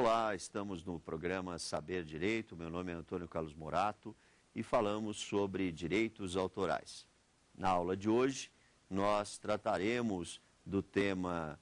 Olá, estamos no programa Saber Direito. Meu nome é Antônio Carlos Morato e falamos sobre direitos autorais. Na aula de hoje, nós trataremos do tema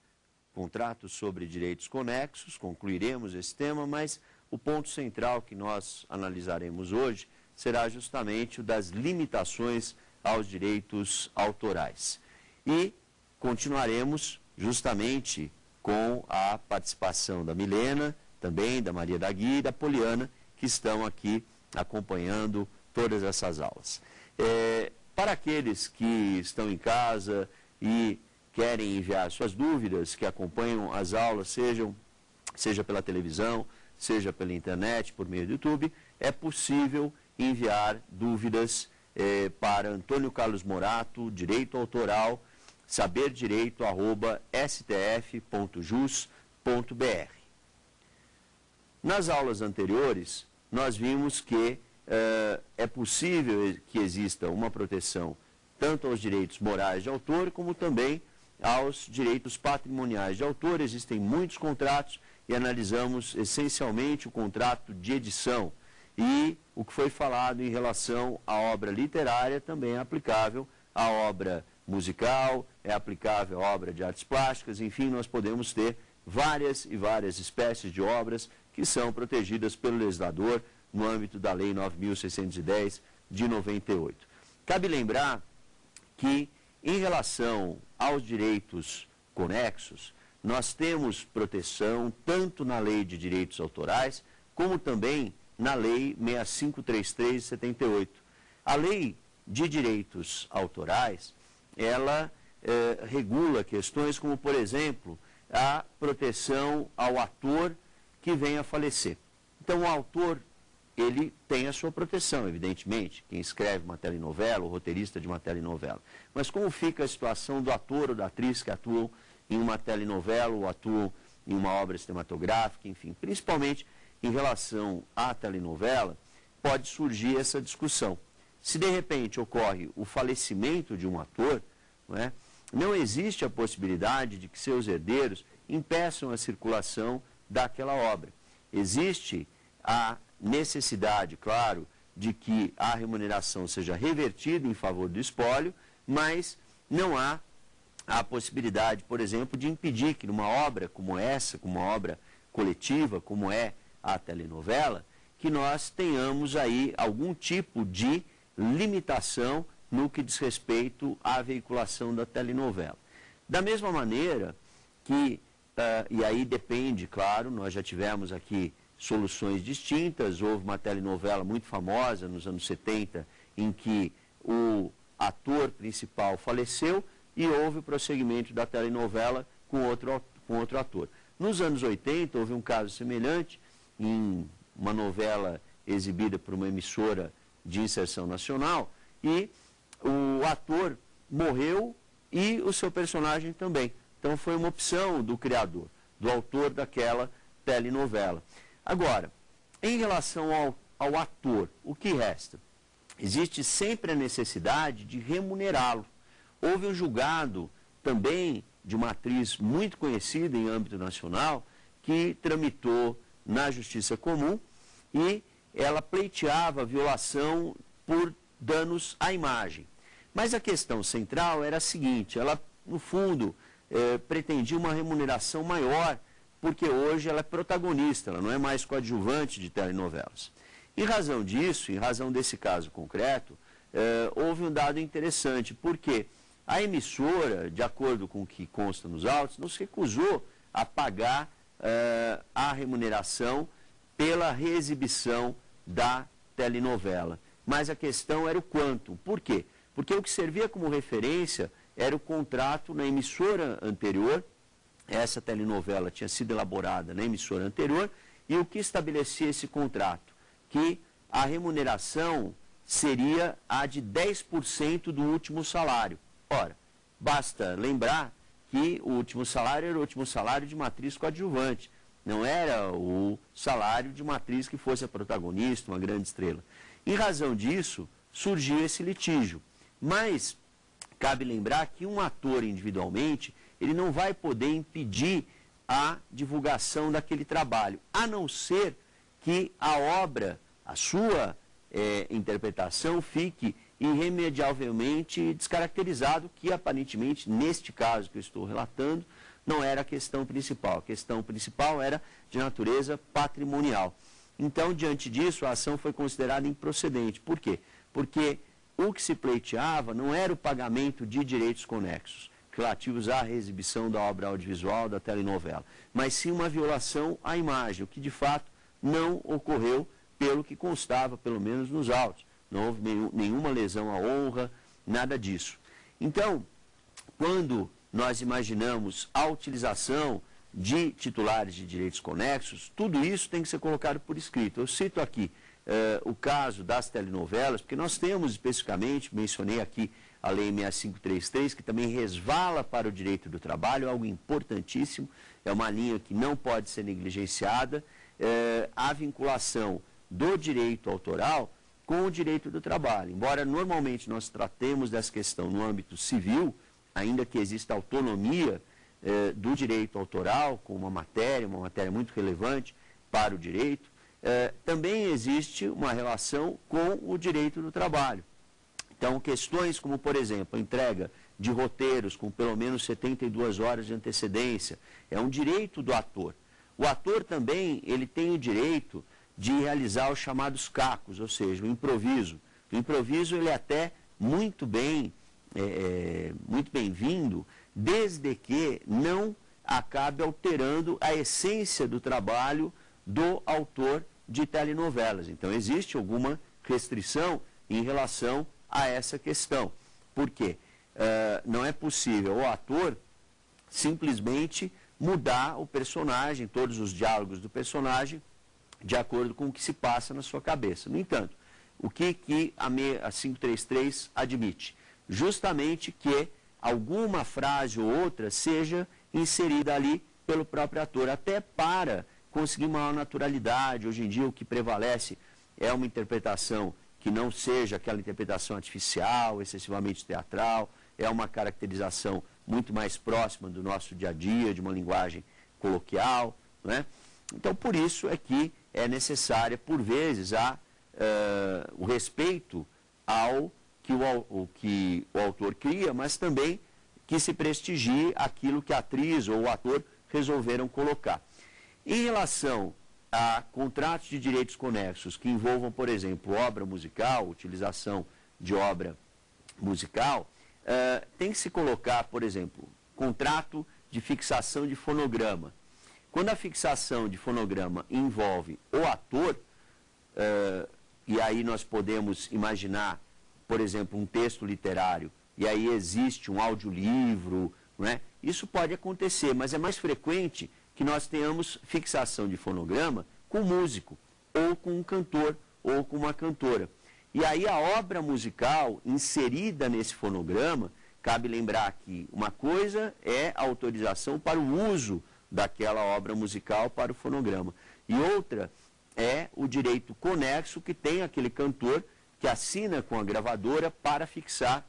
contratos sobre direitos conexos, concluiremos esse tema, mas o ponto central que nós analisaremos hoje será justamente o das limitações aos direitos autorais. E continuaremos justamente com a participação da Milena, também da Maria da Guia e da Poliana, que estão aqui acompanhando todas essas aulas. Para aqueles que estão em casa e querem enviar suas dúvidas, que acompanham as aulas, seja pela televisão, seja pela internet, por meio do YouTube, é possível enviar dúvidas para Antônio Carlos Morato, Direito Autoral, saberdireito@stf.jus.br. Nas aulas anteriores, nós vimos que é possível que exista uma proteção tanto aos direitos morais de autor, como também aos direitos patrimoniais de autor. Existem muitos contratos e analisamos essencialmente o contrato de edição. E o que foi falado em relação à obra literária também é aplicável à obra musical, é aplicável à obra de artes plásticas, enfim, nós podemos ter várias e várias espécies de obras que são protegidas pelo legislador no âmbito da Lei 9.610 de 98. Cabe lembrar que, em relação aos direitos conexos, nós temos proteção tanto na Lei de Direitos Autorais, como também na Lei 6533 de 78. A Lei de Direitos Autorais, ela regula questões como, por exemplo, a proteção ao ator que venha a falecer. Então, o autor, ele tem a sua proteção, evidentemente, quem escreve uma telenovela, o roteirista de uma telenovela. Mas como fica a situação do ator ou da atriz que atuam em uma telenovela ou atuam em uma obra cinematográfica, enfim, principalmente em relação à telenovela, pode surgir essa discussão. Se de repente ocorre o falecimento de um ator, não existe a possibilidade de que seus herdeiros impeçam a circulação daquela obra. Existe a necessidade, claro, de que a remuneração seja revertida em favor do espólio, mas não há a possibilidade, por exemplo, de impedir que numa obra como essa, como uma obra coletiva, como é a telenovela, que nós tenhamos aí algum tipo de limitação no que diz respeito à veiculação da telenovela. Da mesma maneira que, e aí depende, claro, nós já tivemos aqui soluções distintas, houve uma telenovela muito famosa nos anos 70, em que o ator principal faleceu e houve o prosseguimento da telenovela com outro ator. Nos anos 80, houve um caso semelhante, em uma novela exibida por uma emissora de inserção nacional, e o ator morreu e o seu personagem também. Então foi uma opção do criador, do autor daquela telenovela. Agora, em relação ao ator, o que resta? Existe sempre a necessidade de remunerá-lo. Houve um julgado também de uma atriz muito conhecida em âmbito nacional, que tramitou na Justiça Comum e ela pleiteava violação por danos à imagem. Mas a questão central era a seguinte, ela, no fundo, pretendia uma remuneração maior, porque hoje ela é protagonista, ela não é mais coadjuvante de telenovelas. Em razão disso, em razão desse caso concreto, houve um dado interessante, porque a emissora, de acordo com o que consta nos autos, não se recusou a pagar a remuneração pela reexibição da telenovela. Mas a questão era o quanto. Por quê? Porque o que servia como referência era o contrato na emissora anterior. Essa telenovela tinha sido elaborada na emissora anterior, e o que estabelecia esse contrato? Que a remuneração seria a de 10% do último salário. Ora, basta lembrar que o último salário era o último salário de uma atriz coadjuvante, não era o salário de uma atriz que fosse a protagonista, uma grande estrela. Em razão disso, surgiu esse litígio. Mas cabe lembrar que um ator individualmente, ele não vai poder impedir a divulgação daquele trabalho, a não ser que a obra, a sua interpretação fique irremediavelmente descaracterizado, que aparentemente, neste caso que eu estou relatando, não era a questão principal. A questão principal era de natureza patrimonial. Então, diante disso, a ação foi considerada improcedente. Por quê? Porque o que se pleiteava não era o pagamento de direitos conexos, relativos à reexibição da obra audiovisual, da telenovela, mas sim uma violação à imagem, o que de fato não ocorreu pelo que constava, pelo menos nos autos. Não houve nenhuma lesão à honra, nada disso. Então, quando nós imaginamos a utilização de titulares de direitos conexos, tudo isso tem que ser colocado por escrito. Eu cito aqui o caso das telenovelas, porque nós temos especificamente, mencionei aqui a Lei 6533, que também resvala para o direito do trabalho, algo importantíssimo, é uma linha que não pode ser negligenciada, a vinculação do direito autoral com o direito do trabalho. Embora normalmente nós tratemos dessa questão no âmbito civil, ainda que exista autonomia do direito autoral, com uma matéria muito relevante para o direito, também existe uma relação com o direito do trabalho. Então, questões como, por exemplo, a entrega de roteiros com pelo menos 72 horas de antecedência, é um direito do ator. O ator também, ele tem o direito de realizar os chamados cacos, ou seja, o improviso. O improviso, ele é até muito bem-vindo, desde que não acabe alterando a essência do trabalho do autor de telenovelas. Então, existe alguma restrição em relação a essa questão. Por quê? Não é possível o ator simplesmente mudar o personagem, todos os diálogos do personagem, de acordo com o que se passa na sua cabeça. No entanto, o que a 533 admite? Justamente que alguma frase ou outra seja inserida ali pelo próprio ator, até para conseguir maior naturalidade. Hoje em dia o que prevalece é uma interpretação que não seja aquela interpretação artificial, excessivamente teatral, é uma caracterização muito mais próxima do nosso dia a dia, de uma linguagem coloquial, não é? Então, por isso é que é necessária, por vezes, o respeito ao que o autor cria, mas também que se prestigie aquilo que a atriz ou o ator resolveram colocar. Em relação a contratos de direitos conexos que envolvam, por exemplo, obra musical, utilização de obra musical, tem que se colocar, por exemplo, contrato de fixação de fonograma. Quando a fixação de fonograma envolve o ator, e aí nós podemos imaginar, por exemplo, um texto literário, e aí existe um audiolivro, não é? Isso pode acontecer, mas é mais frequente que nós tenhamos fixação de fonograma com músico, ou com um cantor, ou com uma cantora. E aí a obra musical inserida nesse fonograma, cabe lembrar que uma coisa é a autorização para o uso daquela obra musical para o fonograma, e outra é o direito conexo que tem aquele cantor que assina com a gravadora para fixar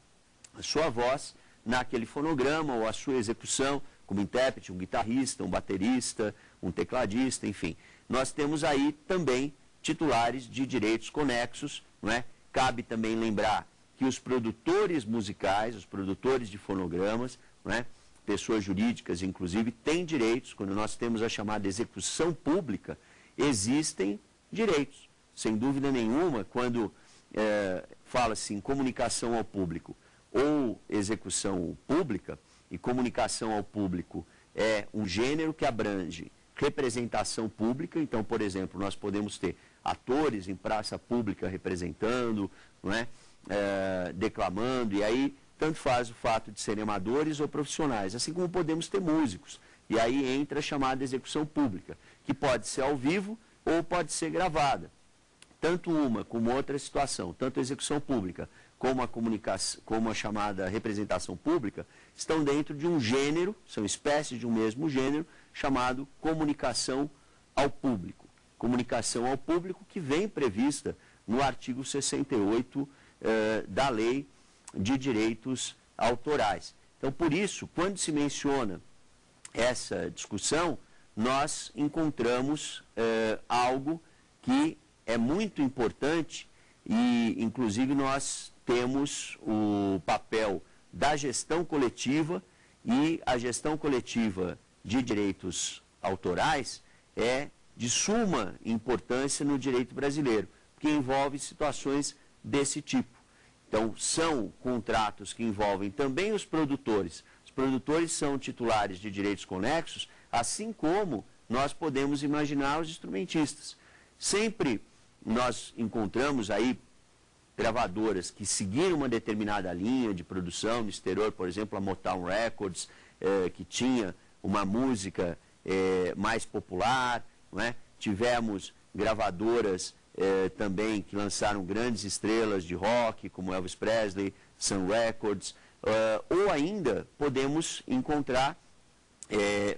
a sua voz naquele fonograma ou a sua execução, como intérprete, um guitarrista, um baterista, um tecladista, enfim. Nós temos aí também titulares de direitos conexos, não é? Cabe também lembrar que os produtores musicais, os produtores de fonogramas, não é? Pessoas jurídicas, inclusive, têm direitos. Quando nós temos a chamada execução pública, existem direitos. Sem dúvida nenhuma, quando fala-se em comunicação ao público ou execução pública, e comunicação ao público é um gênero que abrange representação pública. Então, por exemplo, nós podemos ter atores em praça pública representando, não é? Declamando, e aí tanto faz o fato de serem amadores ou profissionais, assim como podemos ter músicos. E aí entra a chamada execução pública, que pode ser ao vivo ou pode ser gravada. Tanto uma como outra situação, tanto a execução pública como a comunicação, como a chamada representação pública, estão dentro de um gênero, são espécies de um mesmo gênero, chamado comunicação ao público. Comunicação ao público que vem prevista no artigo 68 da Lei de Direitos Autorais. Então, por isso, quando se menciona essa discussão, nós encontramos algo que é muito importante e, inclusive, nós temos o papel da gestão coletiva, e a gestão coletiva de direitos autorais é de suma importância no direito brasileiro, que envolve situações desse tipo. Então, são contratos que envolvem também os produtores. Os produtores são titulares de direitos conexos, assim como nós podemos imaginar os instrumentistas. Sempre nós encontramos aí gravadoras que seguiram uma determinada linha de produção no exterior, por exemplo, a Motown Records, que tinha uma música mais popular, não é? Tivemos gravadoras também que lançaram grandes estrelas de rock, como Elvis Presley, Sun Records, ou ainda podemos encontrar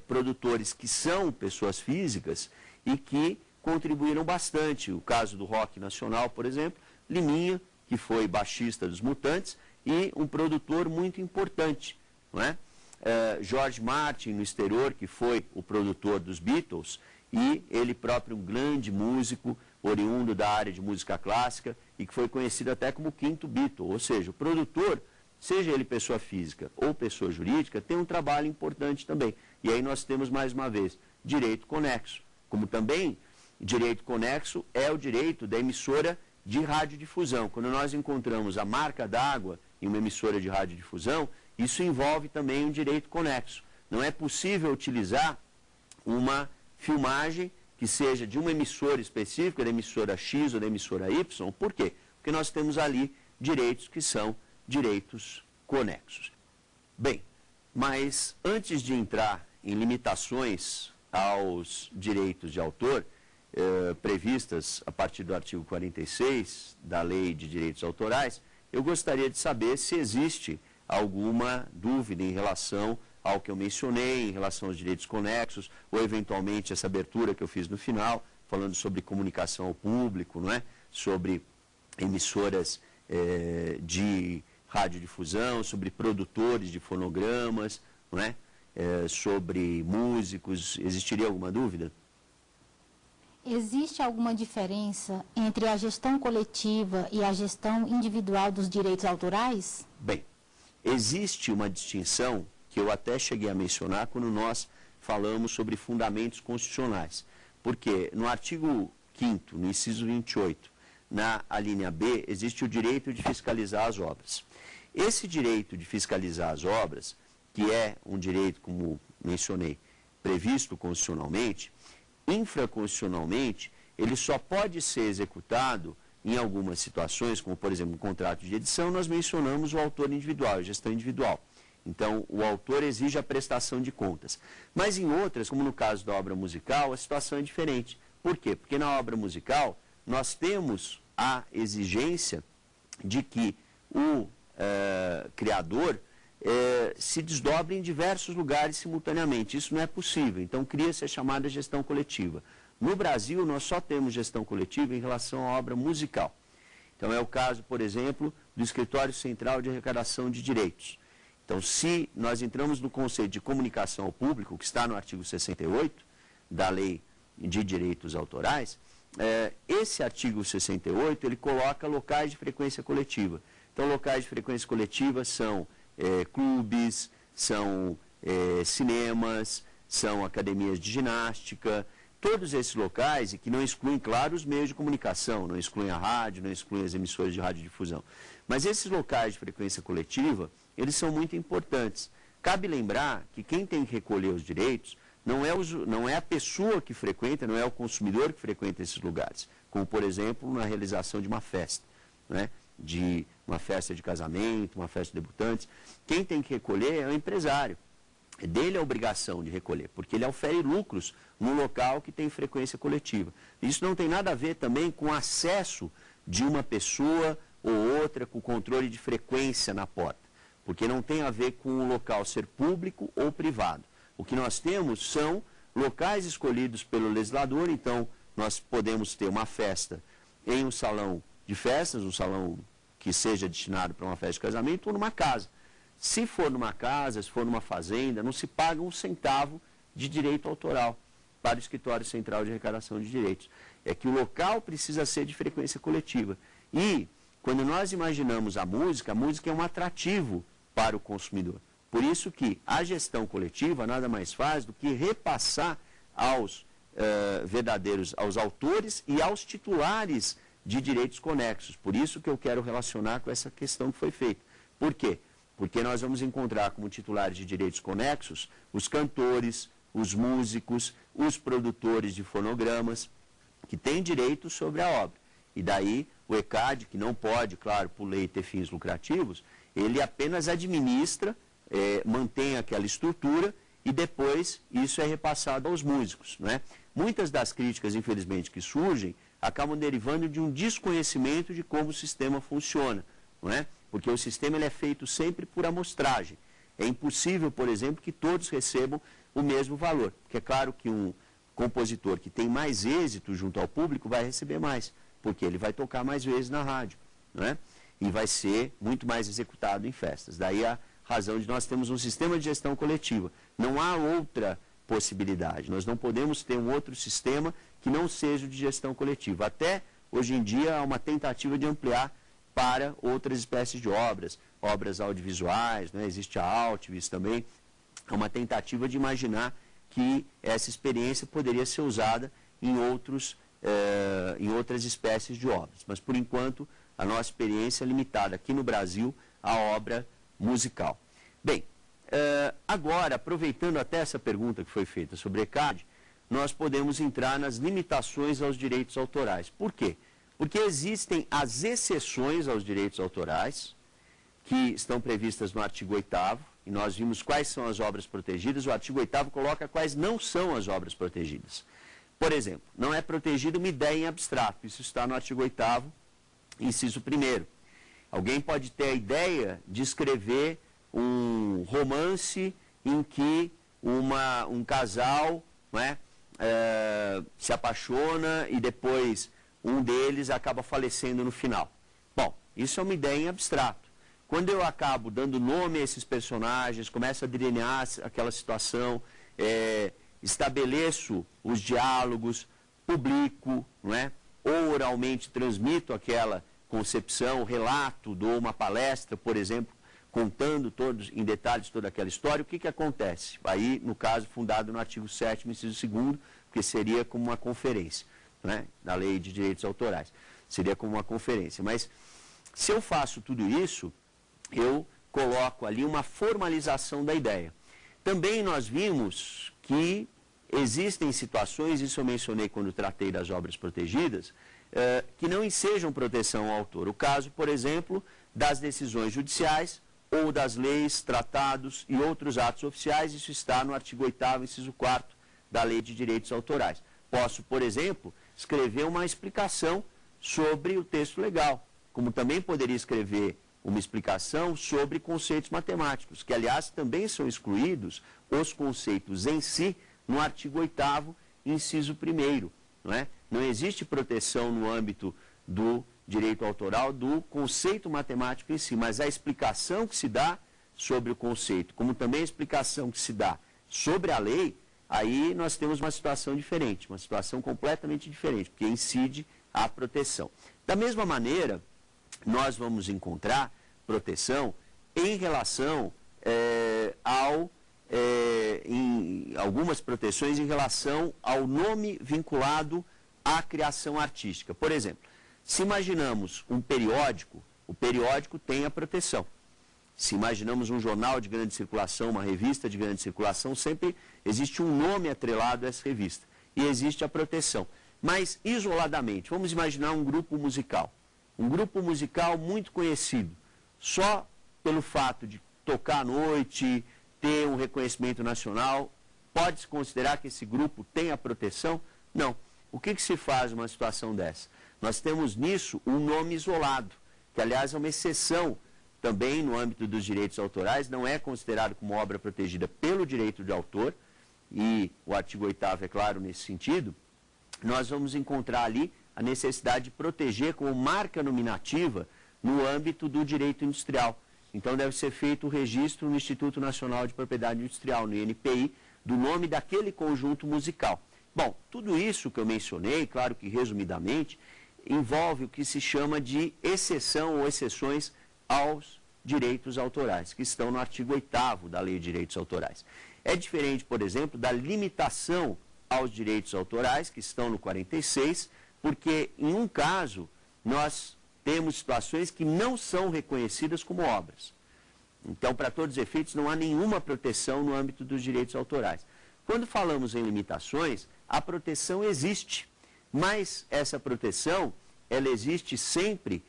produtores que são pessoas físicas e que contribuíram bastante. O caso do rock nacional, por exemplo, Liminha, que foi baixista dos Mutantes e um produtor muito importante, não é? George Martin, no exterior, que foi o produtor dos Beatles, e ele próprio um grande músico, oriundo da área de música clássica, e que foi conhecido até como o quinto Beatle. Ou seja, o produtor, seja ele pessoa física ou pessoa jurídica, tem um trabalho importante também. E aí nós temos, mais uma vez, direito conexo. Como também, direito conexo é o direito da emissora de radiodifusão. Quando nós encontramos a marca d'água em uma emissora de radiodifusão, isso envolve também um direito conexo. Não é possível utilizar uma filmagem que seja de uma emissora específica, da emissora X ou da emissora Y. Por quê? Porque nós temos ali direitos que são direitos conexos. Bem, mas antes de entrar em limitações aos direitos de autor, previstas a partir do artigo 46 da Lei de Direitos Autorais, eu gostaria de saber se existe alguma dúvida em relação ao que eu mencionei, em relação aos direitos conexos, ou eventualmente essa abertura que eu fiz no final, falando sobre comunicação ao público, não é? Sobre emissoras de radiodifusão, sobre produtores de fonogramas, não é? Sobre músicos. Existiria alguma dúvida? Existe alguma diferença entre a gestão coletiva e a gestão individual dos direitos autorais? Bem, existe uma distinção que eu até cheguei a mencionar quando nós falamos sobre fundamentos constitucionais. Porque no artigo 5º, no inciso 28, na alínea B, existe o direito de fiscalizar as obras. Esse direito de fiscalizar as obras, que é um direito, como mencionei, previsto constitucionalmente, infraconstitucionalmente, ele só pode ser executado em algumas situações, como, por exemplo, um contrato de edição, nós mencionamos o autor individual, a gestão individual. Então, o autor exige a prestação de contas. Mas em outras, como no caso da obra musical, a situação é diferente. Por quê? Porque na obra musical, nós temos a exigência de que o criador se desdobre em diversos lugares simultaneamente. Isso não é possível. Então, cria-se a chamada gestão coletiva. No Brasil, nós só temos gestão coletiva em relação à obra musical. Então, é o caso, por exemplo, do Escritório Central de Arrecadação de Direitos. Então, se nós entramos no conceito de comunicação ao público, que está no artigo 68 da Lei de Direitos Autorais, esse artigo 68, ele coloca locais de frequência coletiva. Então, locais de frequência coletiva são clubes, são cinemas, são academias de ginástica, todos esses locais, e que não excluem, claro, os meios de comunicação, não excluem a rádio, não excluem as emissoras de radiodifusão. Mas esses locais de frequência coletiva, eles são muito importantes. Cabe lembrar que quem tem que recolher os direitos não é a pessoa que frequenta, não é o consumidor que frequenta esses lugares, como, por exemplo, na realização de uma festa, né? De uma festa de casamento, uma festa de debutantes. Quem tem que recolher é o empresário. É dele a obrigação de recolher, porque ele ofere lucros no local que tem frequência coletiva. Isso não tem nada a ver também com o acesso de uma pessoa ou outra com controle de frequência na porta, porque não tem a ver com o local ser público ou privado. O que nós temos são locais escolhidos pelo legislador. Então nós podemos ter uma festa em um salão de festas, um salão que seja destinado para uma festa de casamento, ou numa casa. Se for numa casa, se for numa fazenda, não se paga um centavo de direito autoral. para o Escritório Central de Arrecadação de Direitos. É que o local precisa ser de frequência coletiva. E, quando nós imaginamos a música é um atrativo para o consumidor. Por isso que a gestão coletiva nada mais faz do que repassar aos aos autores e aos titulares de direitos conexos. Por isso que eu quero relacionar com essa questão que foi feita. Por quê? Porque nós vamos encontrar como titulares de direitos conexos os cantores, os músicos, os produtores de fonogramas, que têm direitos sobre a obra. E daí o ECAD, que não pode, claro, por lei ter fins lucrativos, ele apenas administra, mantém aquela estrutura e depois isso é repassado aos músicos, não é? Muitas das críticas, infelizmente, que surgem, acabam derivando de um desconhecimento de como o sistema funciona, não é? Porque o sistema ele é feito sempre por amostragem. É impossível, por exemplo, que todos recebam o mesmo valor. Porque é claro que um compositor que tem mais êxito junto ao público vai receber mais, porque ele vai tocar mais vezes na rádio, não é? E vai ser muito mais executado em festas. Daí a razão de nós termos um sistema de gestão coletiva. Não há outra possibilidade. Nós não podemos ter um outro sistema que não seja o de gestão coletiva. Até hoje em dia há uma tentativa de ampliar para outras espécies de obras, obras audiovisuais, né? Existe a Altivis também. É uma tentativa de imaginar que essa experiência poderia ser usada em outras espécies de obras. Mas, por enquanto, a nossa experiência é limitada aqui no Brasil à obra musical. Bem, agora, aproveitando até essa pergunta que foi feita sobre ECAD, nós podemos entrar nas limitações aos direitos autorais. Por quê? Porque existem as exceções aos direitos autorais, que estão previstas no artigo 8º, e nós vimos quais são as obras protegidas. O artigo 8º coloca quais não são as obras protegidas. Por exemplo, não é protegida uma ideia em abstrato. Isso está no artigo 8º, inciso 1º. Alguém pode ter a ideia de escrever um romance em que um casal, não é, se apaixona e depois um deles acaba falecendo no final. Bom, isso é uma ideia em abstrato. Quando eu acabo dando nome a esses personagens, começo a delinear aquela situação, estabeleço os diálogos, publico, não é? Ou oralmente transmito aquela concepção, relato, dou uma palestra, por exemplo, contando em detalhes toda aquela história, o que acontece? Aí, no caso, fundado no artigo 7º, inciso 2º, porque seria como uma conferência, né, da Lei de Direitos Autorais. Seria como uma conferência. Mas, se eu faço tudo isso, eu coloco ali uma formalização da ideia. Também nós vimos que existem situações, isso eu mencionei quando tratei das obras protegidas, que não ensejam proteção ao autor. O caso, por exemplo, das decisões judiciais ou das leis, tratados e outros atos oficiais, isso está no artigo 8º, inciso 4º da Lei de Direitos Autorais. Posso, por exemplo, escrever uma explicação sobre o texto legal, como também poderia escrever uma explicação sobre conceitos matemáticos, que, aliás, também são excluídos os conceitos em si no artigo 8º, inciso 1º, não é? Não existe proteção no âmbito do direito autoral do conceito matemático em si, mas a explicação que se dá sobre o conceito, como também a explicação que se dá sobre a lei, aí nós temos uma situação diferente, uma situação completamente diferente, porque incide a proteção. Da mesma maneira, nós vamos encontrar proteção em relação em algumas proteções em relação ao nome vinculado à criação artística. Por exemplo, se imaginamos um periódico, o periódico tem a proteção. Se imaginamos um jornal de grande circulação, uma revista de grande circulação, sempre existe um nome atrelado a essa revista. E existe a proteção. Mas, isoladamente, vamos imaginar um grupo musical. Um grupo musical muito conhecido. Só pelo fato de tocar à noite, ter um reconhecimento nacional, pode-se considerar que esse grupo tem a proteção? Não. O que se faz numa situação dessa? Nós temos nisso um nome isolado, que aliás é uma exceção também no âmbito dos direitos autorais, não é considerado como obra protegida pelo direito de autor, e o artigo 8º é claro nesse sentido. Nós vamos encontrar ali a necessidade de proteger como marca nominativa no âmbito do direito industrial. Então deve ser feito o registro no Instituto Nacional de Propriedade Industrial, no INPI, do nome daquele conjunto musical. Bom, tudo isso que eu mencionei, claro que resumidamente, envolve o que se chama de exceção ou exceções aos direitos autorais, que estão no artigo 8º da Lei de Direitos Autorais. É diferente, por exemplo, da limitação aos direitos autorais, que estão no 46, porque em um caso nós temos situações que não são reconhecidas como obras. Então, para todos os efeitos, não há nenhuma proteção no âmbito dos direitos autorais. Quando falamos em limitações, a proteção existe, mas essa proteção, ela existe sempre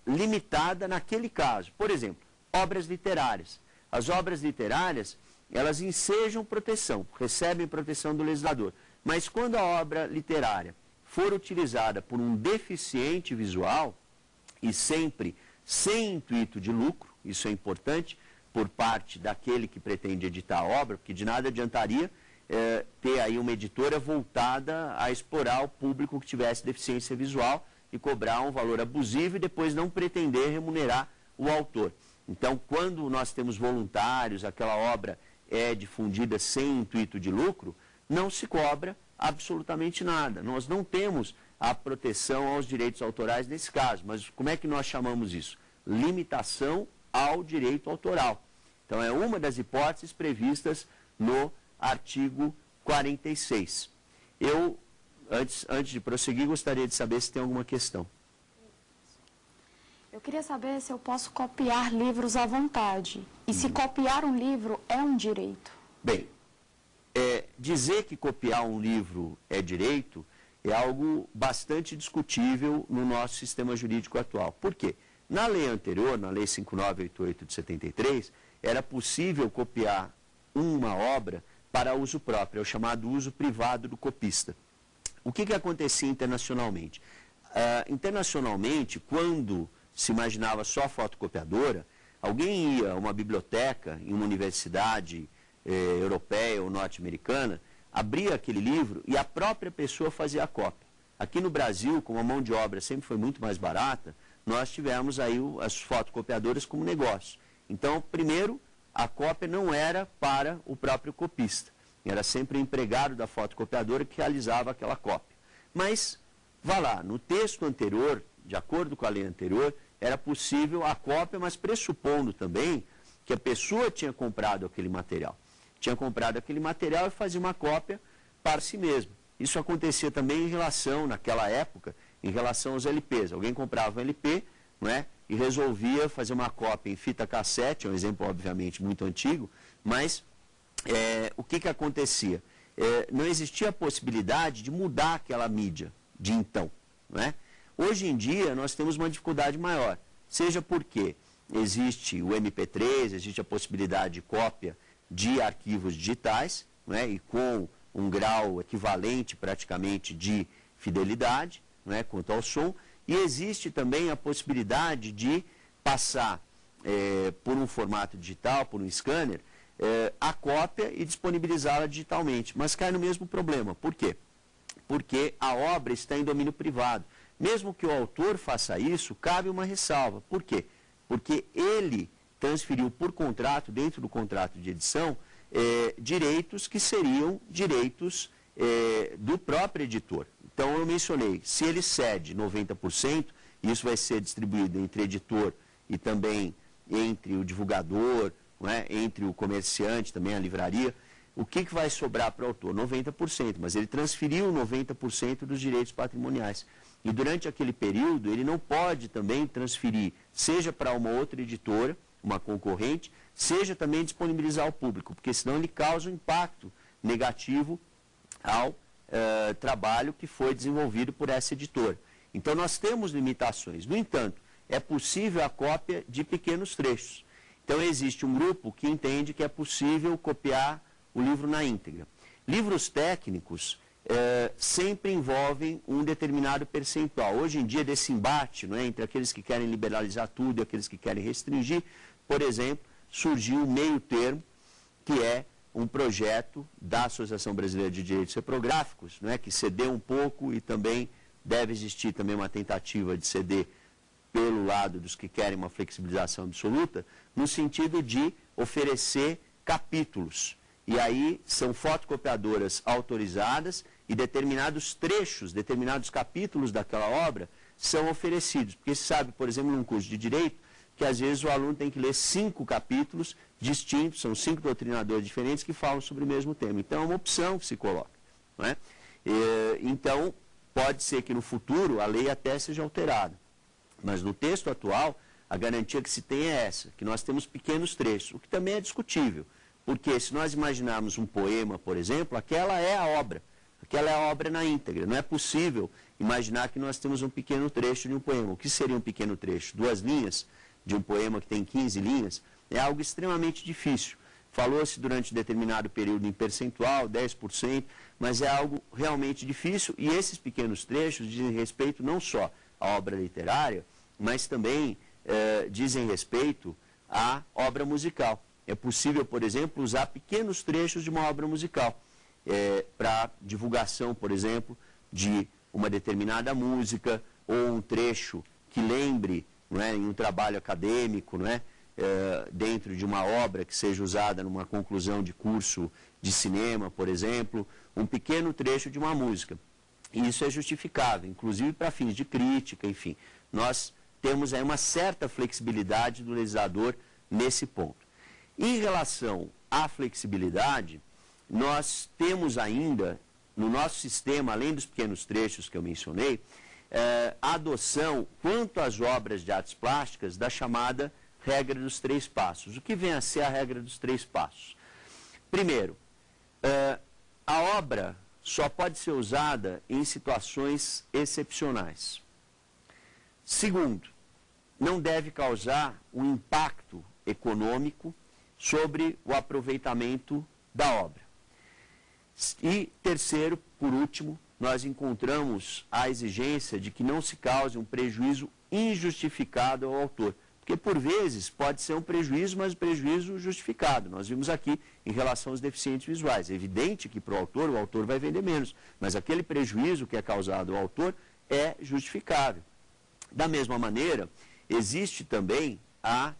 limitada naquele caso. Por exemplo, obras literárias. As obras literárias, elas ensejam proteção, recebem proteção do legislador. Mas quando a obra literária for utilizada por um deficiente visual, e sempre sem intuito de lucro, isso é importante, por parte daquele que pretende editar a obra, porque de nada adiantaria ter aí uma editora voltada a explorar o público que tivesse deficiência visual e cobrar um valor abusivo e depois não pretender remunerar o autor. Então, quando nós temos voluntários, aquela obra é difundida sem intuito de lucro, não se cobra absolutamente nada. Nós não temos a proteção aos direitos autorais nesse caso, mas como é que nós chamamos isso? Limitação ao direito autoral. Então, é uma das hipóteses previstas no artigo 46. Eu, antes de prosseguir, gostaria de saber se tem alguma questão. Eu queria saber se eu posso copiar livros à vontade. E se copiar um livro é um direito? Bem, dizer que copiar um livro é direito é algo bastante discutível no nosso sistema jurídico atual. Por quê? Na lei anterior, na Lei 5988 de 73, era possível copiar uma obra para uso próprio, é o chamado uso privado do copista. O que acontecia internacionalmente? Internacionalmente, quando se imaginava só fotocopiadora, alguém ia a uma biblioteca em uma universidade europeia ou norte-americana, abria aquele livro e a própria pessoa fazia a cópia. Aqui no Brasil, como a mão de obra sempre foi muito mais barata, nós tivemos aí as fotocopiadoras como negócio. Então, primeiro, a cópia não era para o próprio copista. Era sempre o empregado da fotocopiadora que realizava aquela cópia. Mas, vá lá, no texto anterior, de acordo com a lei anterior, era possível a cópia, mas pressupondo também que a pessoa tinha comprado aquele material. Tinha comprado aquele material e fazia uma cópia para si mesmo. Isso acontecia também em relação, naquela época, em relação aos LPs. Alguém comprava um LP, não é? E resolvia fazer uma cópia em fita cassete, é um exemplo obviamente muito antigo, mas o que acontecia? Não existia a possibilidade de mudar aquela mídia de então, não é? Hoje em dia nós temos uma dificuldade maior, seja porque existe o MP3, existe a possibilidade de cópia de arquivos digitais, não é? E com um grau equivalente praticamente de fidelidade, não é? Quanto ao som, e existe também a possibilidade de passar por um formato digital, por um scanner, a cópia e disponibilizá-la digitalmente, mas cai no mesmo problema. Por quê? Porque a obra está em domínio privado. Mesmo que o autor faça isso, cabe uma ressalva. Por quê? Porque ele transferiu por contrato, dentro do contrato de edição, direitos que seriam direitos do próprio editor. Então, eu mencionei, se ele cede 90%, isso vai ser distribuído entre editor e também entre o divulgador, não é? Entre o comerciante, também a livraria, o que vai sobrar para o autor? 90%, mas ele transferiu 90% dos direitos patrimoniais. E durante aquele período, ele não pode também transferir, seja para uma outra editora, uma concorrente, seja também disponibilizar ao público, porque senão ele causa um impacto negativo ao trabalho que foi desenvolvido por essa editora. Então, nós temos limitações. No entanto, é possível a cópia de pequenos trechos. Então, existe um grupo que entende que é possível copiar o livro na íntegra. Livros técnicos sempre envolvem um determinado percentual. Hoje em dia, desse embate, não é, entre aqueles que querem liberalizar tudo e aqueles que querem restringir, por exemplo, surgiu um meio termo, que é um projeto da Associação Brasileira de Direitos Reprográficos, não é, que cedeu um pouco e também deve existir também uma tentativa de ceder pelo lado dos que querem uma flexibilização absoluta, no sentido de oferecer capítulos. E aí são fotocopiadoras autorizadas e determinados trechos, determinados capítulos daquela obra são oferecidos. Porque se sabe, por exemplo, num curso de Direito, que às vezes o aluno tem que ler 5 capítulos distintos, são 5 doutrinadores diferentes que falam sobre o mesmo tema. Então é uma opção que se coloca. Não é? Então, pode ser que no futuro a lei até seja alterada. Mas no texto atual, a garantia que se tem é essa, que nós temos pequenos trechos, o que também é discutível. Porque se nós imaginarmos um poema, por exemplo, aquela é a obra na íntegra. Não é possível imaginar que nós temos um pequeno trecho de um poema. O que seria um pequeno trecho? 2 linhas de um poema que tem 15 linhas é algo extremamente difícil. Falou-se durante determinado período em percentual, 10%, mas é algo realmente difícil e esses pequenos trechos dizem respeito não só à obra literária, mas também dizem respeito à obra musical. É possível, por exemplo, usar pequenos trechos de uma obra musical para divulgação, por exemplo, de uma determinada música ou um trecho que lembre, não é, em um trabalho acadêmico, não é, dentro de uma obra que seja usada numa conclusão de curso de cinema, por exemplo, um pequeno trecho de uma música. E isso é justificável, inclusive para fins de crítica, enfim. Nós temos aí uma certa flexibilidade do legislador nesse ponto. Em relação à flexibilidade, nós temos ainda, no nosso sistema, além dos pequenos trechos que eu mencionei, a adoção, quanto às obras de artes plásticas, da chamada regra dos 3 passos. O que vem a ser a regra dos 3 passos? Primeiro, a obra só pode ser usada em situações excepcionais. Segundo, não deve causar um impacto econômico sobre o aproveitamento da obra. E terceiro, por último, nós encontramos a exigência de que não se cause um prejuízo injustificado ao autor. Porque, por vezes, pode ser um prejuízo, mas um prejuízo justificado. Nós vimos aqui em relação aos deficientes visuais. É evidente que para o autor vai vender menos, mas aquele prejuízo que é causado ao autor é justificável. Da mesma maneira, existe também a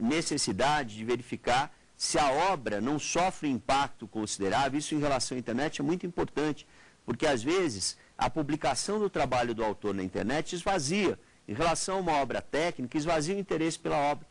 necessidade de verificar se a obra não sofre impacto considerável. Isso em relação à internet é muito importante, porque às vezes a publicação do trabalho do autor na internet esvazia, em relação a uma obra técnica, esvazia o interesse pela obra.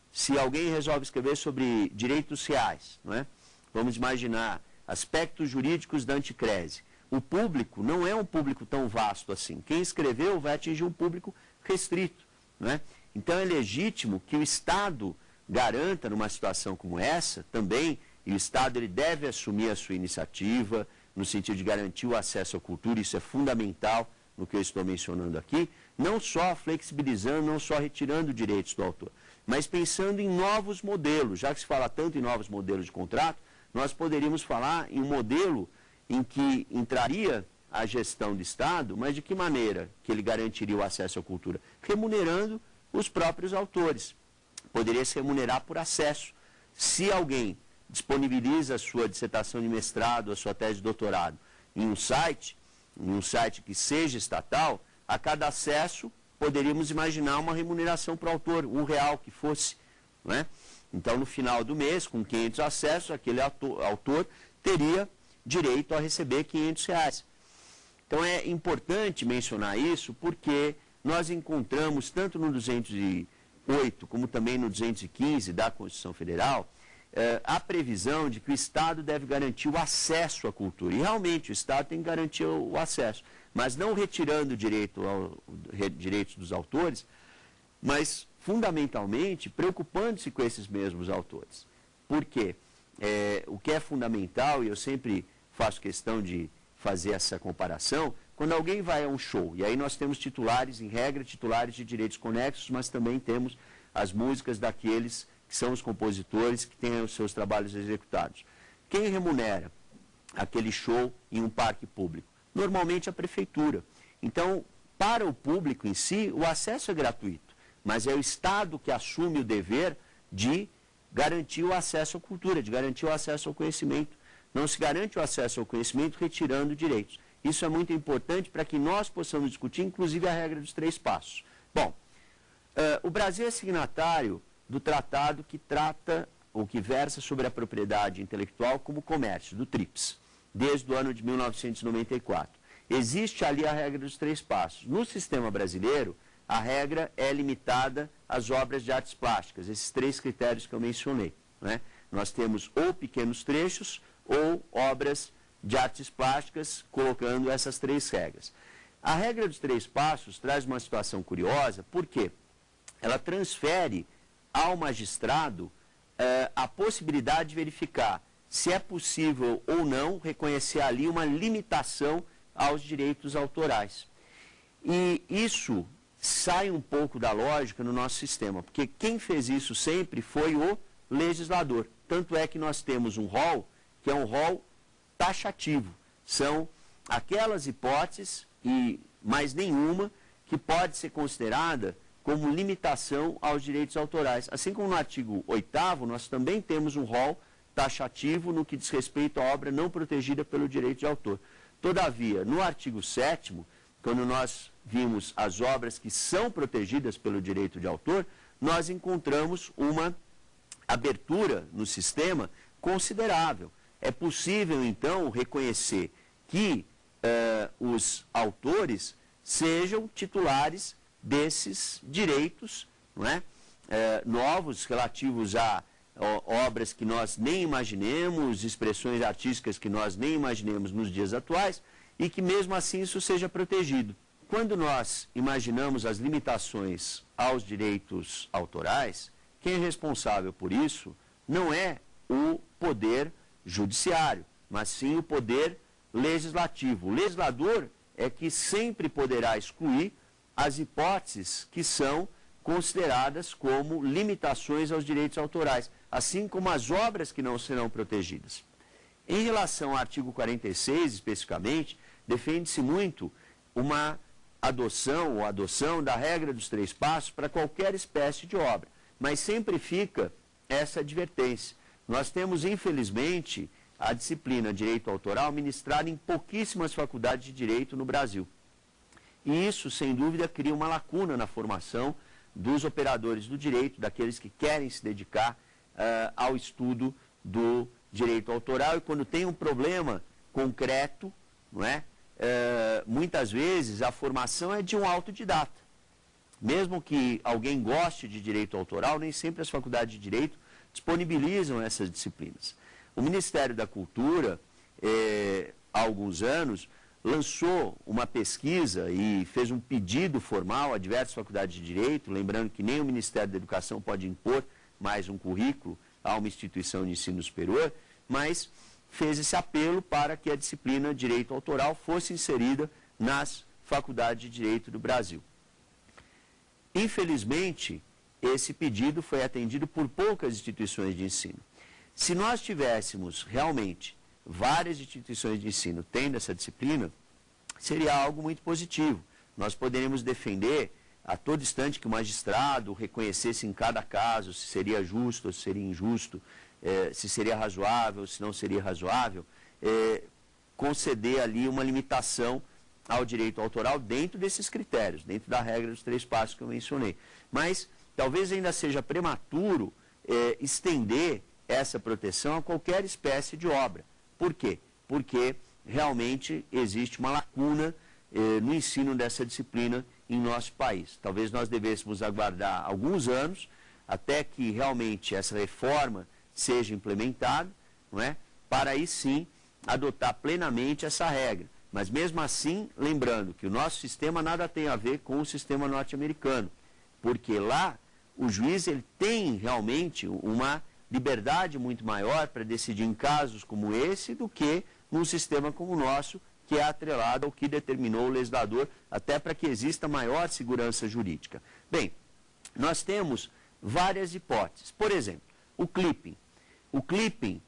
Se alguém resolve escrever sobre direitos reais, não é? Vamos imaginar aspectos jurídicos da anticrese. O público não é um público tão vasto assim. Quem escreveu vai atingir um público restrito, não é? Então é legítimo que o Estado garanta, numa situação como essa, também, e o Estado ele deve assumir a sua iniciativa, no sentido de garantir o acesso à cultura, isso é fundamental no que eu estou mencionando aqui, não só flexibilizando, não só retirando direitos do autor, mas pensando em novos modelos. Já que se fala tanto em novos modelos de contrato, nós poderíamos falar em um modelo em que entraria a gestão do Estado, mas de que maneira que ele garantiria o acesso à cultura? Remunerando os próprios autores. Poderia se remunerar por acesso. Se alguém disponibiliza a sua dissertação de mestrado, a sua tese de doutorado em um site que seja estatal, a cada acesso poderíamos imaginar uma remuneração para o autor, R$1 que fosse, não é? Então, no final do mês, com 500 acessos, aquele autor teria direito a receber R$500. Então, é importante mencionar isso porque nós encontramos, tanto no 208 como também no 215 da Constituição Federal, a previsão de que o Estado deve garantir o acesso à cultura. E realmente o Estado tem que garantir o acesso, mas não retirando direitos dos autores, mas fundamentalmente preocupando-se com esses mesmos autores. Por quê? O que é fundamental, e eu sempre faço questão de fazer essa comparação, quando alguém vai a um show, e aí nós temos titulares, em regra, titulares de direitos conexos, mas também temos as músicas daqueles que são os compositores que têm os seus trabalhos executados. Quem remunera aquele show em um parque público? Normalmente a prefeitura. Então, para o público em si, o acesso é gratuito, mas é o Estado que assume o dever de garantir o acesso à cultura, de garantir o acesso ao conhecimento. Não se garante o acesso ao conhecimento retirando direitos. Isso é muito importante para que nós possamos discutir, inclusive, a regra dos 3 passos. Bom, o Brasil é signatário do tratado que trata o que versa sobre a propriedade intelectual como comércio, do TRIPS, desde o ano de 1994. Existe ali a regra dos 3 passos. No sistema brasileiro, a regra é limitada às obras de artes plásticas, esses 3 critérios que eu mencionei, né? Nós temos ou pequenos trechos ou obras de artes plásticas, colocando essas 3 regras. A regra dos 3 passos traz uma situação curiosa, porque ela transfere ao magistrado a possibilidade de verificar se é possível ou não reconhecer ali uma limitação aos direitos autorais. E isso sai um pouco da lógica no nosso sistema, porque quem fez isso sempre foi o legislador. Tanto é que nós temos um rol, que é um rol taxativo. São aquelas hipóteses, e mais nenhuma, que pode ser considerada como limitação aos direitos autorais. Assim como no artigo 8º, nós também temos um rol taxativo no que diz respeito à obra não protegida pelo direito de autor. Todavia, no artigo 7º, quando nós vimos as obras que são protegidas pelo direito de autor, nós encontramos uma abertura no sistema considerável. É possível, então, reconhecer que os autores sejam titulares desses direitos, não é? Novos, relativos a obras que nós nem imaginemos, expressões artísticas que nós nem imaginemos nos dias atuais, e que mesmo assim isso seja protegido. Quando nós imaginamos as limitações aos direitos autorais, quem é responsável por isso não é o poder judiciário, mas sim o poder legislativo. O legislador é que sempre poderá excluir as hipóteses que são consideradas como limitações aos direitos autorais, assim como as obras que não serão protegidas. Em relação ao artigo 46, especificamente, defende-se muito uma adoção da regra dos 3 passos para qualquer espécie de obra, mas sempre fica essa advertência. Nós temos, infelizmente, a disciplina Direito Autoral ministrada em pouquíssimas faculdades de Direito no Brasil. E isso, sem dúvida, cria uma lacuna na formação dos operadores do direito, daqueles que querem se dedicar ao estudo do direito autoral, e quando tem um problema concreto, não é? Muitas vezes a formação é de um autodidata. Mesmo que alguém goste de direito autoral, nem sempre as faculdades de direito disponibilizam essas disciplinas. O Ministério da Cultura, há alguns anos, lançou uma pesquisa e fez um pedido formal a diversas faculdades de direito, lembrando que nem o Ministério da Educação pode impor mais um currículo a uma instituição de ensino superior, mas fez esse apelo para que a disciplina Direito Autoral fosse inserida nas faculdades de Direito do Brasil. Infelizmente, esse pedido foi atendido por poucas instituições de ensino. Se nós tivéssemos realmente várias instituições de ensino tendo essa disciplina, seria algo muito positivo. Nós poderíamos defender a todo instante que o magistrado reconhecesse em cada caso se seria justo ou se seria injusto, se seria razoável, se não seria razoável, conceder ali uma limitação ao direito autoral dentro desses critérios, dentro da regra dos 3 passos que eu mencionei. Mas talvez ainda seja prematuro estender essa proteção a qualquer espécie de obra. Por quê? Porque realmente existe uma lacuna no ensino dessa disciplina em nosso país. Talvez nós devêssemos aguardar alguns anos até que realmente essa reforma seja implementada, não é? Para aí sim adotar plenamente essa regra. Mas mesmo assim, lembrando que o nosso sistema nada tem a ver com o sistema norte-americano, porque lá o juiz ele tem realmente uma liberdade muito maior para decidir em casos como esse do que num sistema como o nosso, que é atrelado ao que determinou o legislador, até para que exista maior segurança jurídica. Bem, nós temos várias hipóteses. Por exemplo, o clipping. O clipping,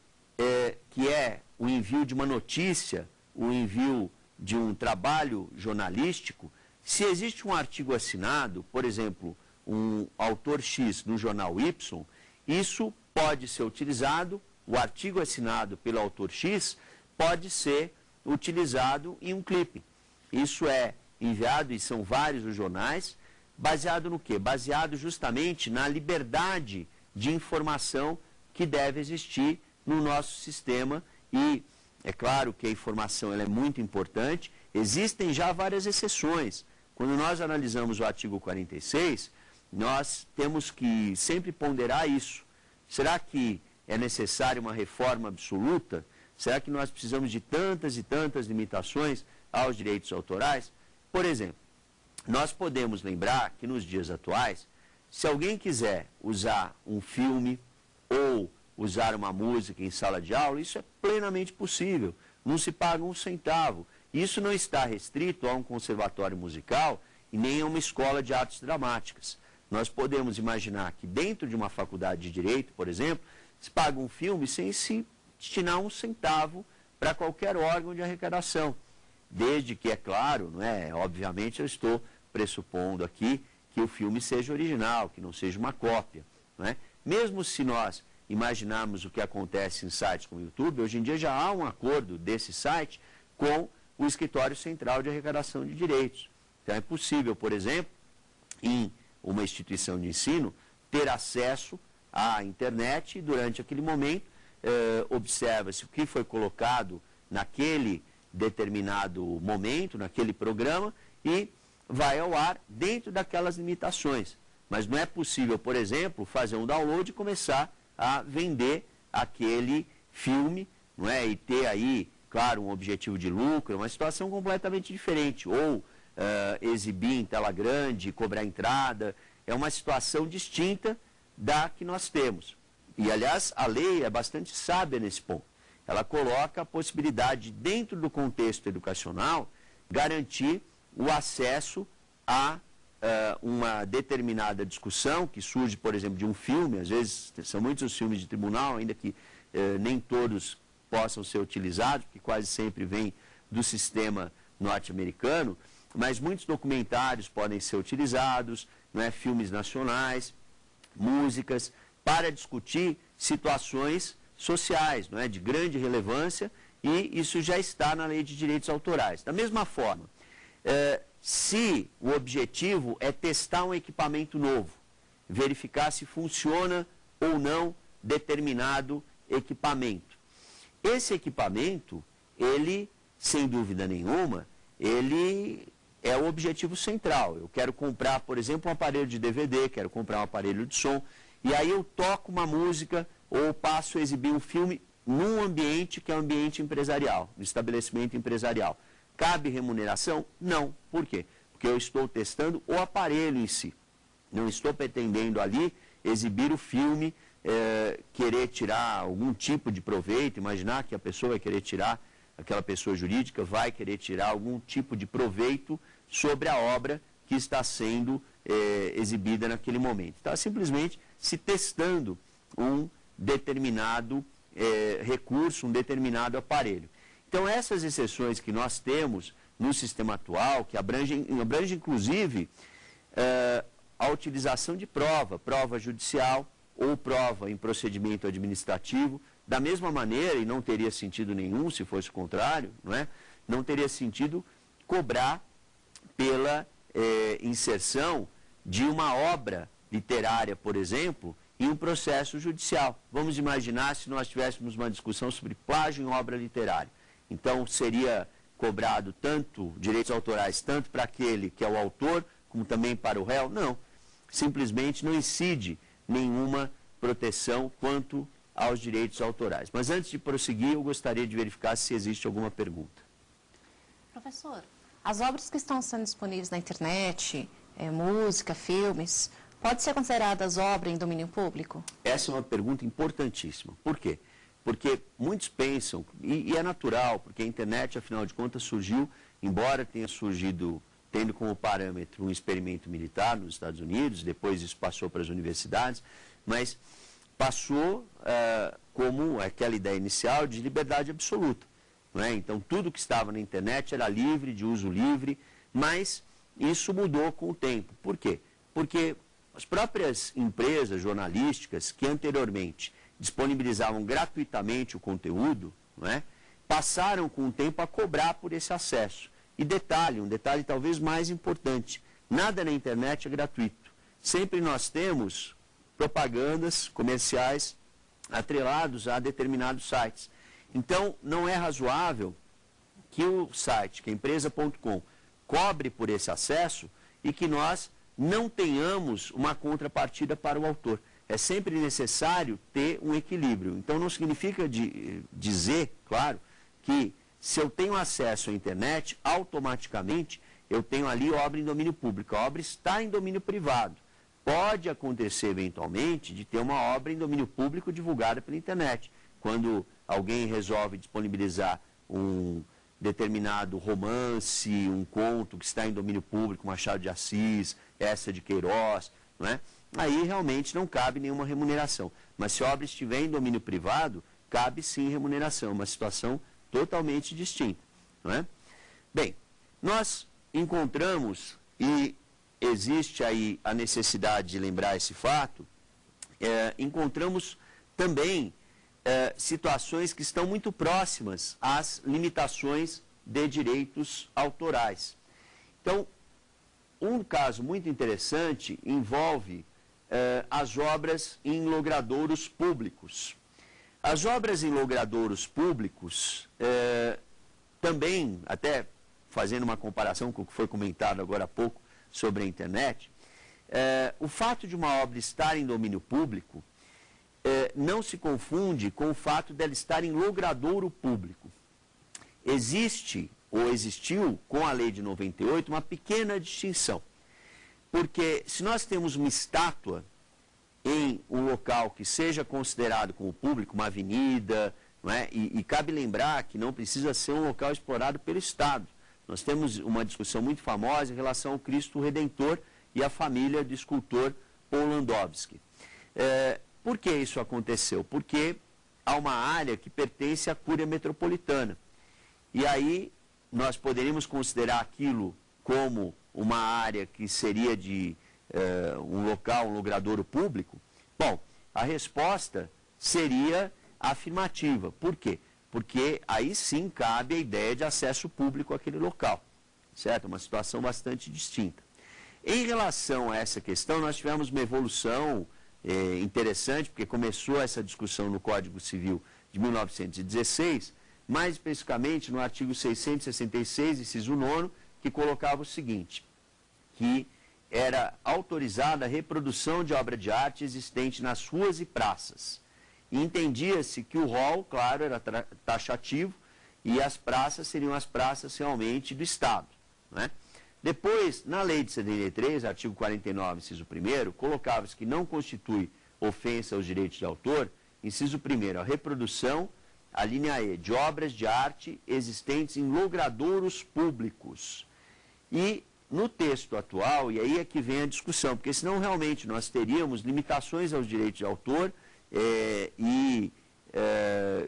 que é o envio de uma notícia, o envio de um trabalho jornalístico, se existe um artigo assinado, por exemplo, um autor X no jornal Y, isso pode ser utilizado, o artigo assinado pelo autor X pode ser utilizado em um clipe. Isso é enviado, e são vários os jornais, baseado no quê? Baseado justamente na liberdade de informação que deve existir no nosso sistema. E é claro que a informação ela é muito importante, existem já várias exceções. Quando nós analisamos o artigo 46, nós temos que sempre ponderar isso. Será que é necessária uma reforma absoluta? Será que nós precisamos de tantas e tantas limitações aos direitos autorais? Por exemplo, nós podemos lembrar que nos dias atuais, se alguém quiser usar um filme ou usar uma música em sala de aula, isso é plenamente possível, não se paga um centavo. Isso não está restrito a um conservatório musical e nem a uma escola de artes dramáticas. Nós podemos imaginar que dentro de uma faculdade de Direito, por exemplo, se paga um filme sem se destinar um centavo para qualquer órgão de arrecadação. Desde que, é claro, não é? Obviamente eu estou pressupondo aqui que o filme seja original, que não seja uma cópia. Não é? Mesmo se nós imaginarmos o que acontece em sites como o YouTube, hoje em dia já há um acordo desse site com o Escritório Central de Arrecadação de Direitos. Então é possível, por exemplo, em uma instituição de ensino, ter acesso à internet e durante aquele momento observa-se o que foi colocado naquele determinado momento, naquele programa, e vai ao ar dentro daquelas limitações. Mas não é possível, por exemplo, fazer um download e começar a vender aquele filme, não é? E ter aí, claro, um objetivo de lucro, uma situação completamente diferente. Ou exibir em tela grande, cobrar entrada, é uma situação distinta da que nós temos. E, aliás, a lei é bastante sábia nesse ponto. Ela coloca a possibilidade, dentro do contexto educacional, garantir o acesso a uma determinada discussão que surge, por exemplo, de um filme. Às vezes são muitos os filmes de tribunal, ainda que nem todos possam ser utilizados, porque quase sempre vem do sistema norte-americano, mas muitos documentários podem ser utilizados, não é? Filmes nacionais, músicas, para discutir situações sociais, não é? De grande relevância, e isso já está na Lei de Direitos Autorais. Da mesma forma, se o objetivo é testar um equipamento novo, verificar se funciona ou não determinado equipamento. Esse equipamento, ele, sem dúvida nenhuma, ele é o objetivo central. Eu quero comprar, por exemplo, um aparelho de DVD, quero comprar um aparelho de som, e aí eu toco uma música ou passo a exibir um filme num ambiente que é um ambiente empresarial, um estabelecimento empresarial. Cabe remuneração? Não. Por quê? Porque eu estou testando o aparelho em si. Não estou pretendendo ali exibir o filme, querer tirar algum tipo de proveito, imaginar que a pessoa vai querer tirar, aquela pessoa jurídica vai querer tirar algum tipo de proveito sobre a obra que está sendo exibida naquele momento. Está simplesmente se testando um determinado recurso, um determinado aparelho. Então, essas exceções que nós temos no sistema atual, que abrange inclusive a utilização de prova judicial ou prova em procedimento administrativo, da mesma maneira, e não teria sentido nenhum se fosse o contrário, não é? Não teria sentido cobrar pela inserção de uma obra literária, por exemplo, em um processo judicial. Vamos imaginar se nós tivéssemos uma discussão sobre plágio em obra literária. Então, seria cobrado tanto direitos autorais, tanto para aquele que é o autor, como também para o réu? Não. Simplesmente não incide nenhuma proteção quanto aos direitos autorais. Mas antes de prosseguir, eu gostaria de verificar se existe alguma pergunta. Professor, as obras que estão sendo disponíveis na internet, música, filmes, pode ser consideradas obra em domínio público? Essa é uma pergunta importantíssima. Por quê? Porque muitos pensam, e é natural, porque a internet, afinal de contas, surgiu, embora tenha surgido tendo como parâmetro um experimento militar nos Estados Unidos, depois isso passou para as universidades, mas passou como aquela ideia inicial de liberdade absoluta. Não é? Então, tudo que estava na internet era livre, de uso livre, mas isso mudou com o tempo. Por quê? Porque as próprias empresas jornalísticas que anteriormente disponibilizavam gratuitamente o conteúdo, não é? Passaram com o tempo a cobrar por esse acesso. E um detalhe talvez mais importante, nada na internet é gratuito. Sempre nós temos propagandas comerciais atrelados a determinados sites. Então, não é razoável que o site, que a empresa.com, cobre por esse acesso e que nós não tenhamos uma contrapartida para o autor. É sempre necessário ter um equilíbrio. Então, não significa dizer, claro, que se eu tenho acesso à internet, automaticamente eu tenho ali obra em domínio público. A obra está em domínio privado. Pode acontecer, eventualmente, de ter uma obra em domínio público divulgada pela internet. Quando alguém resolve disponibilizar um determinado romance, um conto que está em domínio público, Machado de Assis, Essa de Queiroz, não é? Aí realmente não cabe nenhuma remuneração. Mas se a obra estiver em domínio privado, cabe sim remuneração, uma situação totalmente distinta, não é? Bem, nós encontramos, e existe aí a necessidade de lembrar esse fato, encontramos também situações que estão muito próximas às limitações de direitos autorais. Então, um caso muito interessante envolve as obras em logradouros públicos. As obras em logradouros públicos, também, até fazendo uma comparação com o que foi comentado agora há pouco sobre a internet, o fato de uma obra estar em domínio público não se confunde com o fato dela estar em logradouro público. Existe, ou existiu, com a lei de 98, uma pequena distinção. Porque se nós temos uma estátua em um local que seja considerado como público, uma avenida, não é? E cabe lembrar que não precisa ser um local explorado pelo Estado. Nós temos uma discussão muito famosa em relação ao Cristo Redentor e à família do escultor Paul Landowski. Por que isso aconteceu? Porque há uma área que pertence à Cúria Metropolitana. E aí nós poderíamos considerar aquilo como uma área que seria de um local, um logradouro público? Bom, a resposta seria afirmativa. Por quê? Porque aí sim cabe a ideia de acesso público àquele local, certo? Uma situação bastante distinta. Em relação a essa questão, nós tivemos uma evolução interessante, porque começou essa discussão no Código Civil de 1916, mais especificamente no artigo 666, inciso 9, que colocava o seguinte, que era autorizada a reprodução de obra de arte existente nas ruas e praças. E entendia-se que o rol, claro, era taxativo e as praças seriam as praças realmente do Estado, né? Depois, na lei de 73, artigo 49, inciso 1º, colocava-se que não constitui ofensa aos direitos de autor, inciso 1º, a reprodução, a linha E, de obras de arte existentes em logradouros públicos. E no texto atual, e aí é que vem a discussão, porque senão realmente nós teríamos limitações aos direitos de autor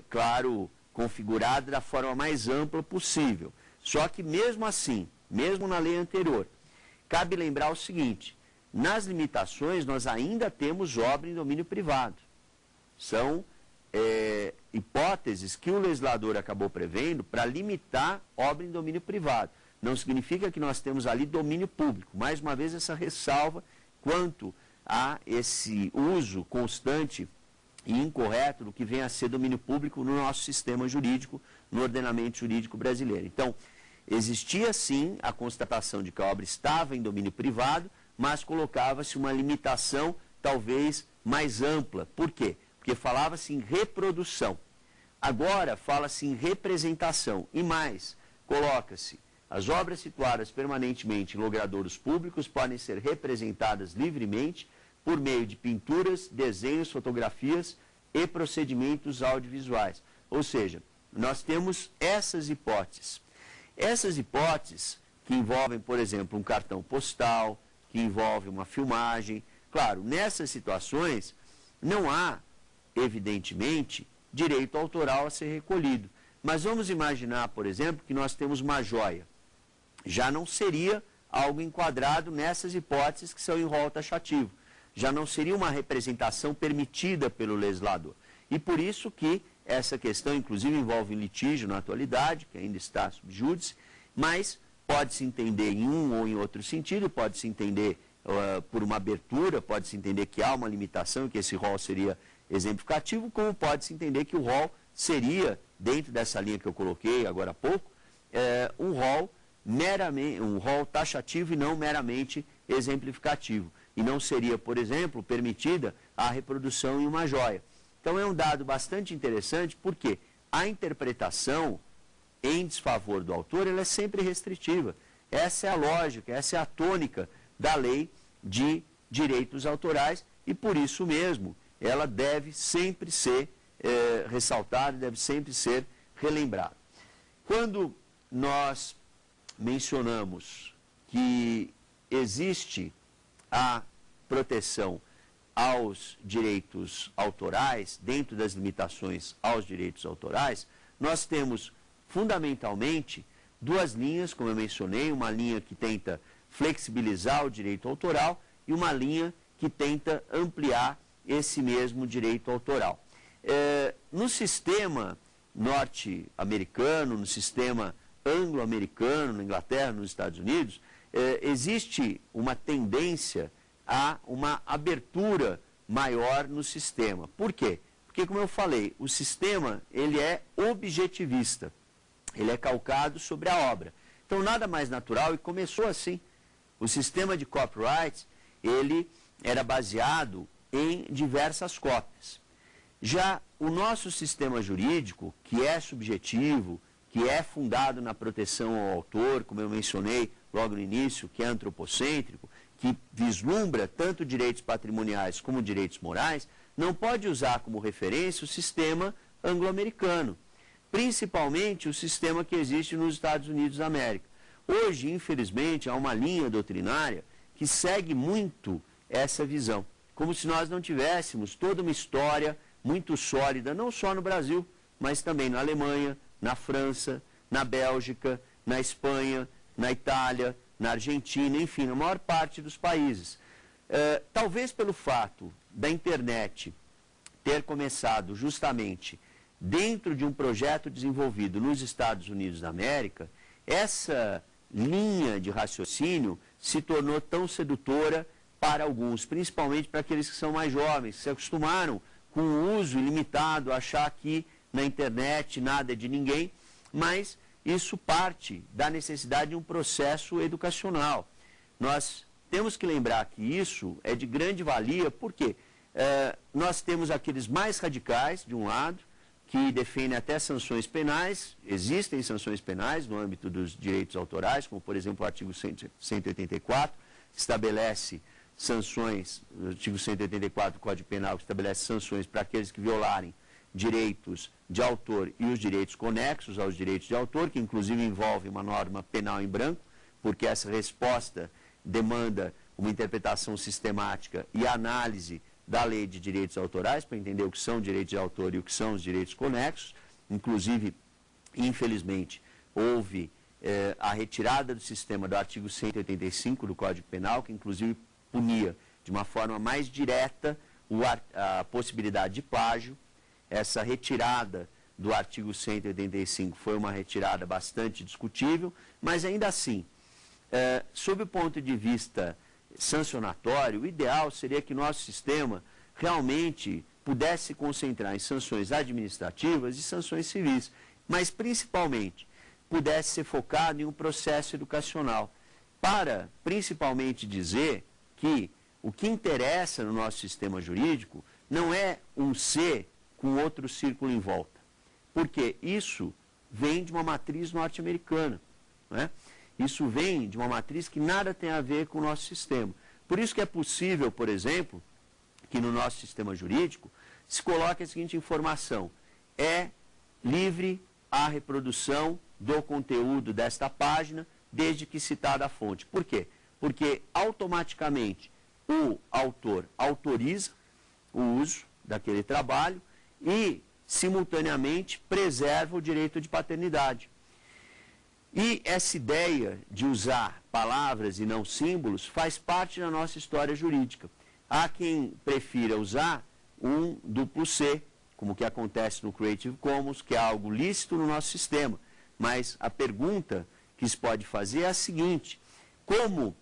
claro, configurada da forma mais ampla possível. Só que mesmo assim, mesmo na lei anterior, cabe lembrar o seguinte, nas limitações nós ainda temos obra em domínio privado. São hipóteses que o legislador acabou prevendo para limitar obra em domínio privado. Não significa que nós temos ali domínio público. Mais uma vez, essa ressalva quanto a esse uso constante e incorreto do que vem a ser domínio público no nosso sistema jurídico, no ordenamento jurídico brasileiro. Então, existia sim a constatação de que a obra estava em domínio privado, mas colocava-se uma limitação talvez mais ampla. Por quê? Porque falava-se em reprodução. Agora fala-se em representação. E mais, coloca-se, as obras situadas permanentemente em logradouros públicos podem ser representadas livremente por meio de pinturas, desenhos, fotografias e procedimentos audiovisuais. Ou seja, nós temos essas hipóteses. Essas hipóteses que envolvem, por exemplo, um cartão postal, que envolve uma filmagem. Claro, nessas situações não há, evidentemente, direito autoral a ser recolhido. Mas vamos imaginar, por exemplo, que nós temos uma joia. Já não seria algo enquadrado nessas hipóteses que são em rol taxativo. Já não seria uma representação permitida pelo legislador. E por isso que essa questão, inclusive, envolve um litígio na atualidade, que ainda está sob júdice, mas pode-se entender em um ou em outro sentido, pode-se entender por uma abertura, pode-se entender que há uma limitação, que esse rol seria exemplificativo, como pode-se entender que o rol seria, dentro dessa linha que eu coloquei agora há pouco, um rol taxativo e não meramente exemplificativo. E não seria, por exemplo, permitida a reprodução em uma joia. Então é um dado bastante interessante, porque a interpretação em desfavor do autor ela é sempre restritiva. Essa é a lógica, essa é a tônica da lei de direitos autorais e, por isso mesmo, ela deve sempre ser ressaltada, deve sempre ser relembrada. Quando nós mencionamos que existe a proteção aos direitos autorais, dentro das limitações aos direitos autorais, nós temos fundamentalmente duas linhas, como eu mencionei, uma linha que tenta flexibilizar o direito autoral e uma linha que tenta ampliar esse mesmo direito autoral. No sistema norte-americano, no sistema anglo-americano, na Inglaterra, nos Estados Unidos, existe uma tendência a uma abertura maior no sistema. Por quê? Porque, como eu falei, o sistema ele é objetivista, ele é calcado sobre a obra. Então, nada mais natural, e começou assim. O sistema de copyright, ele era baseado em diversas cópias. Já o nosso sistema jurídico, que é subjetivo, que é fundado na proteção ao autor, como eu mencionei logo no início, que é antropocêntrico, que vislumbra tanto direitos patrimoniais como direitos morais, não pode usar como referência o sistema anglo-americano, principalmente o sistema que existe nos Estados Unidos da América. Hoje, infelizmente, há uma linha doutrinária que segue muito essa visão, como se nós não tivéssemos toda uma história muito sólida, não só no Brasil, mas também na Alemanha, na França, na Bélgica, na Espanha, na Itália, na Argentina, enfim, na maior parte dos países. Talvez pelo fato da internet ter começado justamente dentro de um projeto desenvolvido nos Estados Unidos da América, essa linha de raciocínio se tornou tão sedutora para alguns, principalmente para aqueles que são mais jovens, que se acostumaram com o uso ilimitado, a achar que na internet nada é de ninguém, mas isso parte da necessidade de um processo educacional. Nós temos que lembrar que isso é de grande valia, porque nós temos aqueles mais radicais, de um lado, que defendem até sanções penais, existem sanções penais no âmbito dos direitos autorais, como por exemplo o artigo 184, que estabelece sanções, o artigo 184 do Código Penal, que estabelece sanções para aqueles que violarem direitos de autor e os direitos conexos aos direitos de autor, que inclusive envolve uma norma penal em branco, porque essa resposta demanda uma interpretação sistemática e análise da lei de direitos autorais, para entender o que são direitos de autor e o que são os direitos conexos. Inclusive, infelizmente, houve a retirada do sistema do artigo 185 do Código Penal, que inclusive punia de uma forma mais direta a possibilidade de plágio. Essa retirada do artigo 185 foi uma retirada bastante discutível, mas ainda assim, sob o ponto de vista sancionatório, o ideal seria que nosso sistema realmente pudesse se concentrar em sanções administrativas e sanções civis, mas principalmente pudesse ser focado em um processo educacional, para principalmente dizer que o que interessa no nosso sistema jurídico não é um C com outro círculo em volta, porque isso vem de uma matriz norte-americana, não é? Isso vem de uma matriz que nada tem a ver com o nosso sistema. Por isso que é possível, por exemplo, que no nosso sistema jurídico se coloque a seguinte informação: é livre a reprodução do conteúdo desta página, desde que citada a fonte. Por quê? Porque automaticamente o autor autoriza o uso daquele trabalho e, simultaneamente, preserva o direito de paternidade. E essa ideia de usar palavras e não símbolos faz parte da nossa história jurídica. Há quem prefira usar um duplo C, como que acontece no Creative Commons, que é algo lícito no nosso sistema. Mas a pergunta que se pode fazer é a seguinte: como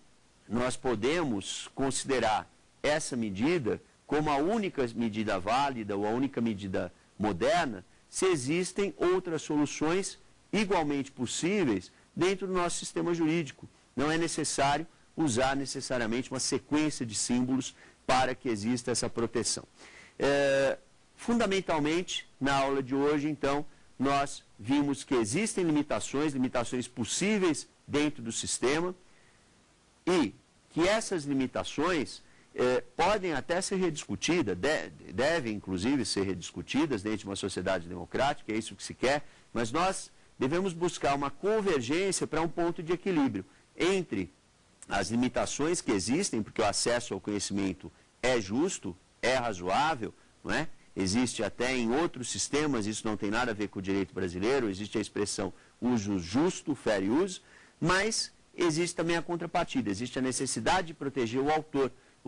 nós podemos considerar essa medida como a única medida válida ou a única medida moderna, se existem outras soluções igualmente possíveis dentro do nosso sistema jurídico. Não é necessário usar necessariamente uma sequência de símbolos para que exista essa proteção. Fundamentalmente, na aula de hoje, então, nós vimos que existem limitações possíveis dentro do sistema e que essas limitações podem até ser rediscutidas, devem inclusive ser rediscutidas dentro de uma sociedade democrática, é isso que se quer, mas nós devemos buscar uma convergência para um ponto de equilíbrio entre as limitações que existem, porque o acesso ao conhecimento é justo, é razoável, não é? Existe até em outros sistemas, isso não tem nada a ver com o direito brasileiro, existe a expressão uso justo, fair use, mas existe também a contrapartida, existe a necessidade de proteger o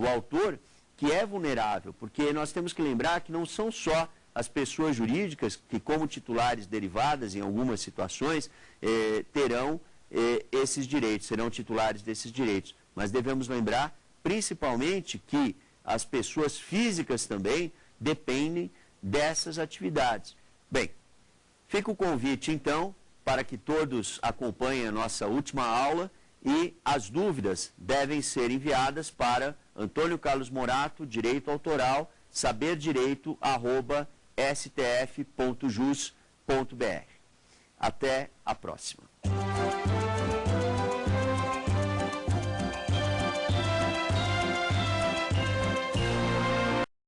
autor que é vulnerável, porque nós temos que lembrar que não são só as pessoas jurídicas que, como titulares derivadas em algumas situações, terão esses direitos, serão titulares desses direitos, mas devemos lembrar principalmente que as pessoas físicas também dependem dessas atividades. Bem, fica o convite, então, para que todos acompanhem a nossa última aula e as dúvidas devem ser enviadas para Antônio Carlos Morato, Direito Autoral, saberdireito@stf.jus.br. Até a próxima.